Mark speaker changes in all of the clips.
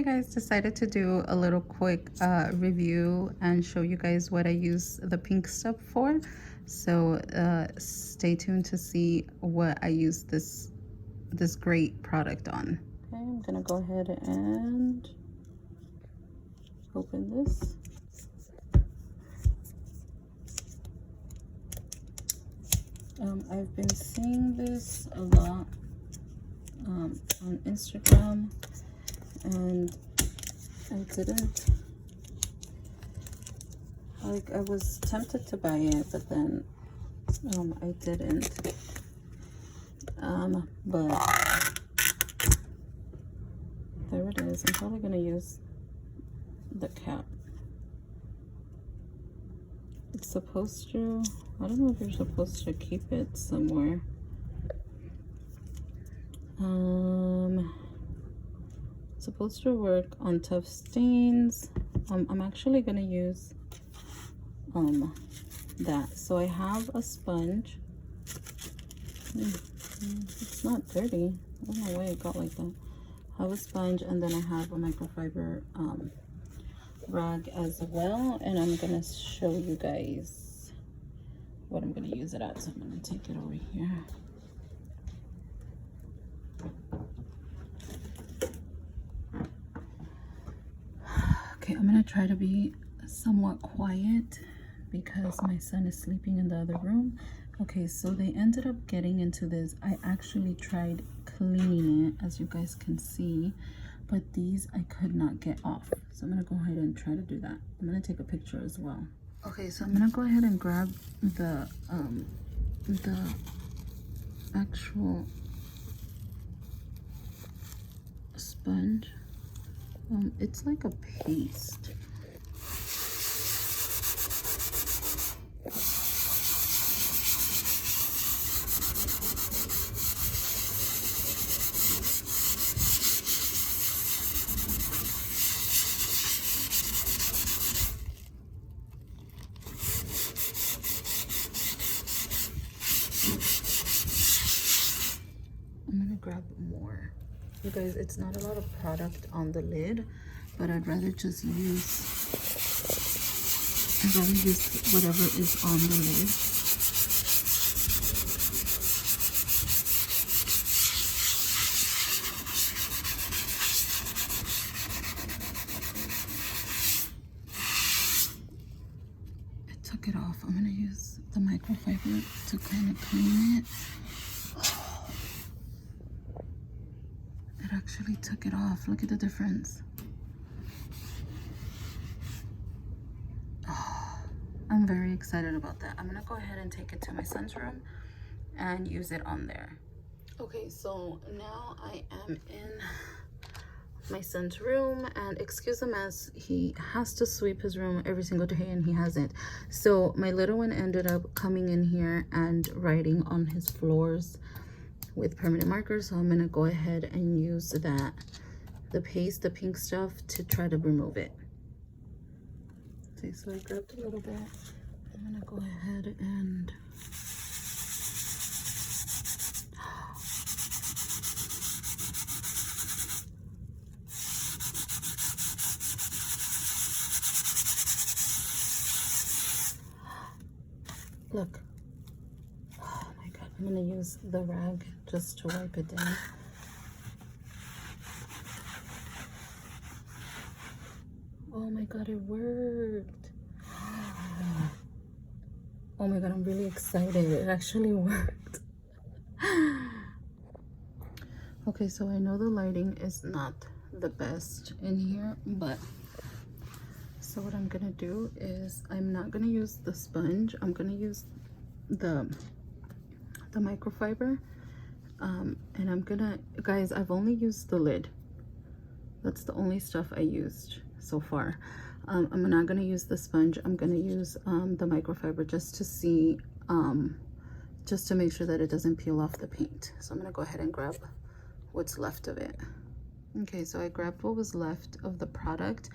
Speaker 1: Okay guys, decided to do a little quick review and show you guys what I use the pink stuff for. So stay tuned to see what I use this great product on. Okay, I'm gonna go ahead and open this. I've been seeing this a lot on Instagram, and I was tempted to buy it, but then I didn't. But there it is. I'm probably gonna use the cap. It's supposed to, I don't know if you're supposed to keep it somewhere. It's supposed to work on tough stains. I'm actually gonna use that. So I have a sponge. It's not dirty. I don't know why it got like that. I have a sponge, and then I have a microfiber rag as well, and I'm gonna show you guys what I'm gonna use it at. So I'm gonna take it over here. Okay, I'm gonna try to be somewhat quiet because my son is sleeping in the other room. Okay, so they ended up getting into this. I actually tried cleaning it, as you guys can see, but these I could not get off. So I'm gonna go ahead and try to do that. I'm gonna take a picture as well. Okay, so I'm gonna go ahead and grab the actual sponge. It's like a paste. I'm gonna grab more. You guys, it's not a lot of product on the lid, but I'd rather just use whatever is on the lid. It took it off. I'm gonna use the microfiber to kind of clean it. It actually took it off. Look at the difference. I'm very excited about that. I'm gonna go ahead and take it to my son's room and use it on there. Okay, so now I am in my son's room, and excuse the mess. He has to sweep his room every single day and he hasn't. So my little one ended up coming in here and writing on his floors with permanent markers. So I'm gonna go ahead and use the paste, the pink stuff, to try to remove it. Okay, so I grabbed a little bit. I'm gonna go ahead and look. Oh my god, I'm gonna use the rag just to wipe it down. Oh my god, it worked. Oh my god, I'm really excited. It actually worked. Okay, so I know the lighting is not the best in here, but so what I'm gonna do is I'm not gonna use the sponge. I'm gonna use the microfiber, and I'm gonna, guys, I've only used the lid. That's the only stuff I used so far. I'm not gonna use the sponge. I'm gonna use the microfiber just to see, just to make sure that it doesn't peel off the paint. So I'm gonna go ahead and grab what's left of it. Okay, so I grabbed what was left of the product.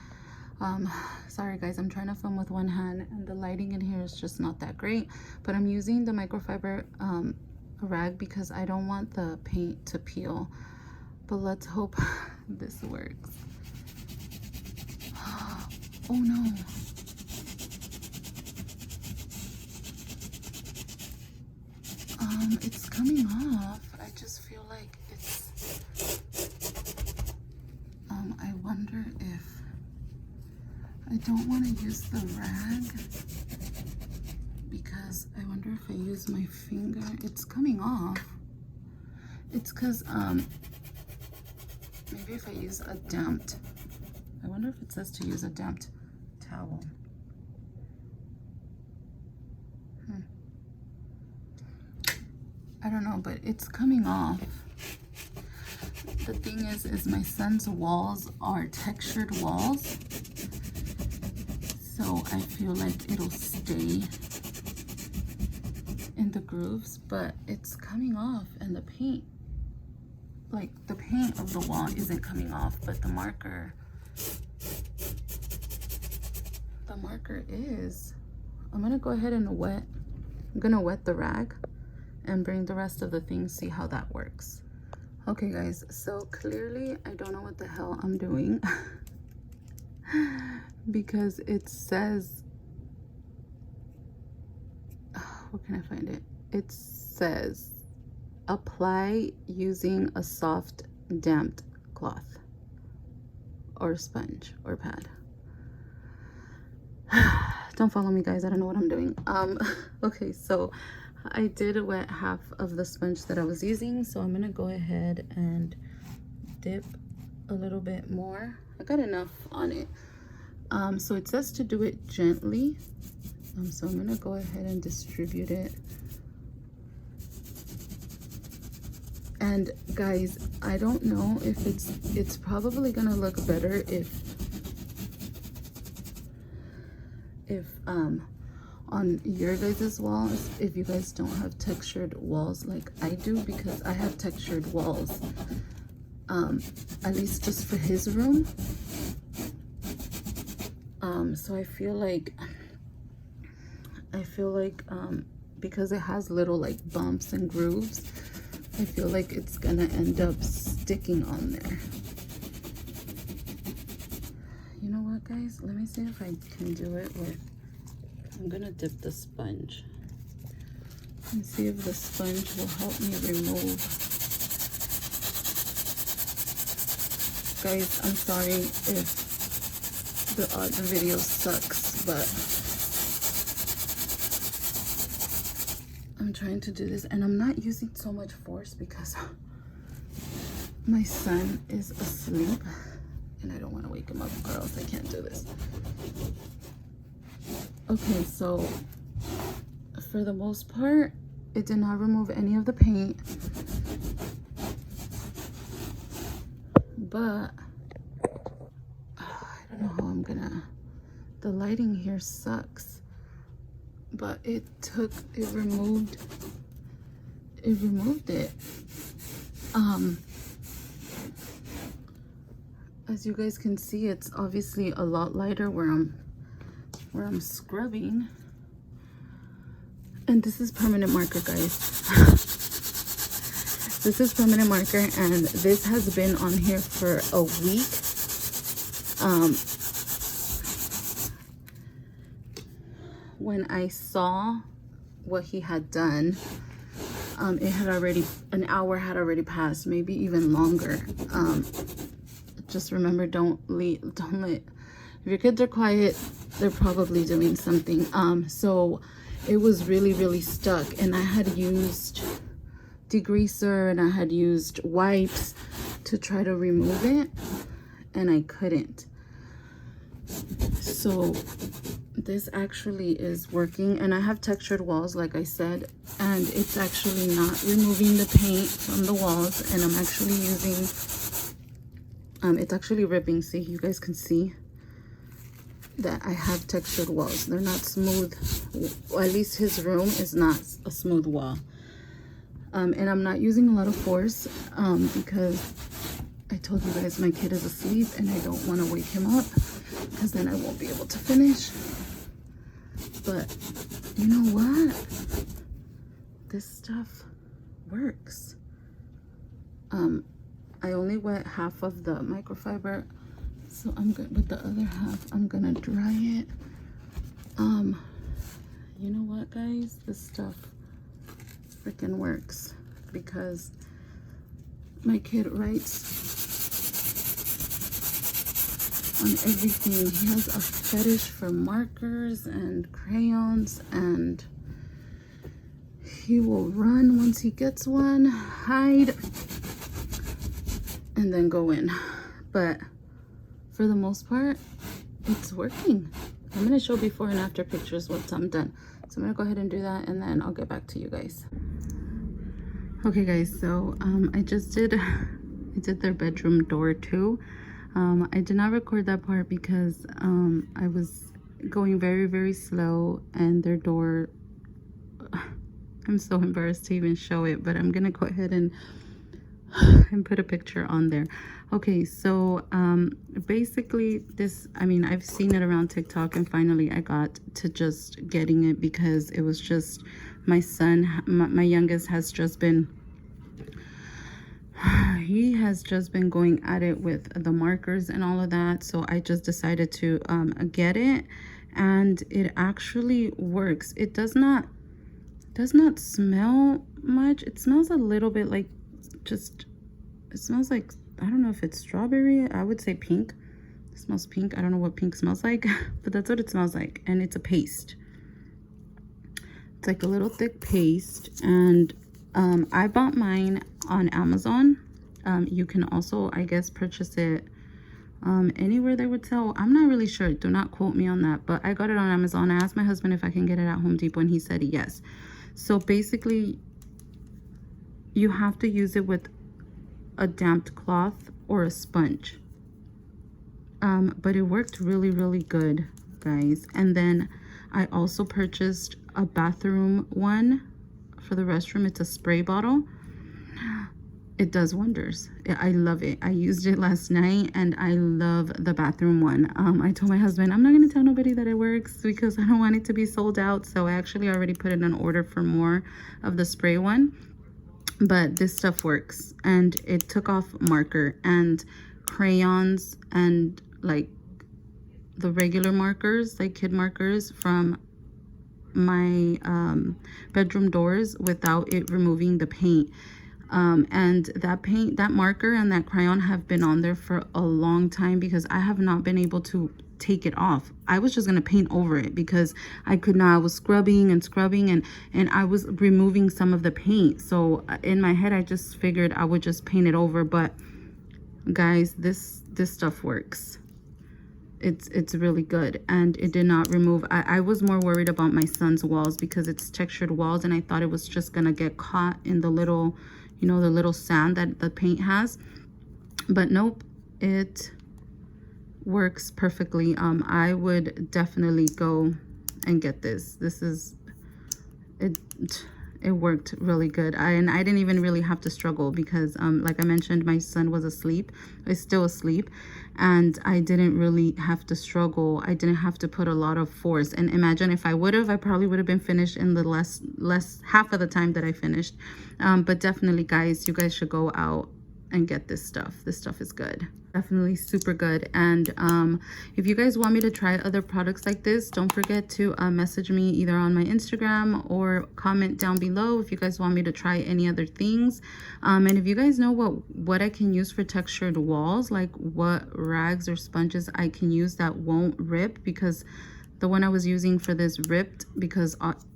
Speaker 1: Sorry guys, I'm trying to film with one hand and the lighting in here is just not that great, but I'm using the microfiber rag because I don't want the paint to peel. But let's hope this works. Oh no. It's coming off. I just feel like it's, I wonder if, I don't want to use the rag because I wonder if I use my finger. It's coming off. It's because, maybe if I use a damped, I wonder if it says to use a damped towel. I don't know, but it's coming off. The thing is my son's walls are textured walls, so I feel like it'll stay in the grooves, but it's coming off, and the paint, like the paint of the wall isn't coming off, but the marker is. I'm gonna go ahead and wet the rag and bring the rest of the things, see how that works. Okay guys, so clearly I don't know what the hell I'm doing because it says, where can I find it? It says apply using a soft damped cloth or sponge or pad. Don't follow me guys, I don't know what I'm doing. Okay, so I did wet half of the sponge that I was using, so I'm gonna go ahead and dip a little bit more. I got enough on it. So it says to do it gently. So I'm gonna go ahead and distribute it. And guys, I don't know if it's probably gonna look better if on your guys' walls, if you guys don't have textured walls like I do, because I have textured walls, at least just for his room. So I feel like because it has little like bumps and grooves, I feel like it's gonna end up sticking on there. You know what guys, let me see if I can do it with, I'm gonna dip the sponge and see if the sponge will help me remove. Guys, I'm sorry if the video sucks, but I'm trying to do this and I'm not using so much force because my son is asleep and I don't want to wake him up or else I can't do this. Okay, so for the most part, it did not remove any of the paint, but I don't know how I'm gonna, the lighting here sucks, but it removed it. As you guys can see, it's obviously a lot lighter where I'm scrubbing. And this is permanent marker, guys. This is permanent marker, and this has been on here for a week. When I saw what he had done, it had already, an hour had already passed, maybe even longer. Just remember, don't let, if your kids are quiet, they're probably doing something. So it was really stuck, and I had used degreaser and I had used wipes to try to remove it, and I couldn't. So this actually is working, and I have textured walls like I said, and it's actually not removing the paint from the walls, and I'm actually using it's actually ripping. See, you guys can see that I have textured walls. They're not smooth. Well, at least his room is not a smooth wall. And I'm not using a lot of force because I told you guys my kid is asleep and I don't want to wake him up because then I won't be able to finish. But you know what? This stuff works. I only wet half of the microfiber So I'm good with the other half. I'm gonna dry it. You know what, guys? This stuff freaking works because my kid writes on everything. He has a fetish for markers and crayons, and he will run once he gets one, hide, and then go in. But for the most part, it's working. I'm gonna show before and after pictures once I'm done. So I'm gonna go ahead and do that, and then I'll get back to you guys. Okay guys, so I did their bedroom door too. I did not record that part because I was going very, very slow, and their door, I'm so embarrassed to even show it, but I'm gonna go ahead and put a picture on there. Okay, so basically this, I mean, I've seen it around TikTok, and finally I got to just getting it because it was just my son, my youngest has just been, he has just been going at it with the markers and all of that. So I just decided to get it, and it actually works. It does not smell much. It smells a little bit like just, it smells like, I don't know if it's strawberry. I would say pink. It smells pink. I don't know what pink smells like, but that's what it smells like. And it's a paste. It's like a little thick paste. And I bought mine on Amazon. You can also, I guess, purchase it anywhere they would sell. I'm not really sure. Do not quote me on that. But I got it on Amazon. I asked my husband if I can get it at Home Depot, and he said yes. So basically, you have to use it with a damp cloth or a sponge. But it worked really, really good, guys. And then I also purchased a bathroom one for the restroom. It's a spray bottle. It does wonders. I love it. I used it last night, and I love the bathroom one. I told my husband I'm not going to tell nobody that it works because I don't want it to be sold out. So I actually already put in an order for more of the spray one. But this stuff works, and it took off marker and crayons and like the regular markers, like kid markers, from my bedroom doors without it removing the paint. And that marker and that crayon have been on there for a long time because I have not been able to take it off. I was just gonna paint over it because I could not. I was scrubbing and I was removing some of the paint. So in my head I just figured I would just paint it over. But guys, this stuff works. It's really good, and it did not remove. I was more worried about my son's walls because it's textured walls, and I thought it was just gonna get caught in the little, you know, the little sand that the paint has. But nope, it works perfectly. I would definitely go and get this. This is it. It worked really good. And I didn't even really have to struggle because like I mentioned, my son was asleep. He's still asleep, and I didn't really have to struggle. I didn't have to put a lot of force. And imagine if I would have, I probably would have been finished in the less half of the time that I finished. But definitely, guys, you guys should go out and get this stuff. This stuff is good. Definitely super good. And if you guys want me to try other products like this, don't forget to message me either on my Instagram or comment down below if you guys want me to try any other things. And if you guys know what I can use for textured walls, like what rags or sponges I can use that won't rip, because the one I was using for this ripped because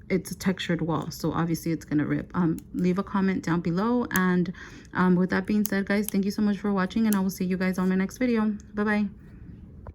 Speaker 1: it's a textured wall, so obviously it's gonna rip. Leave a comment down below. And with that being said, guys, thank you so much for watching, and I will see you guys on my next video. Bye bye.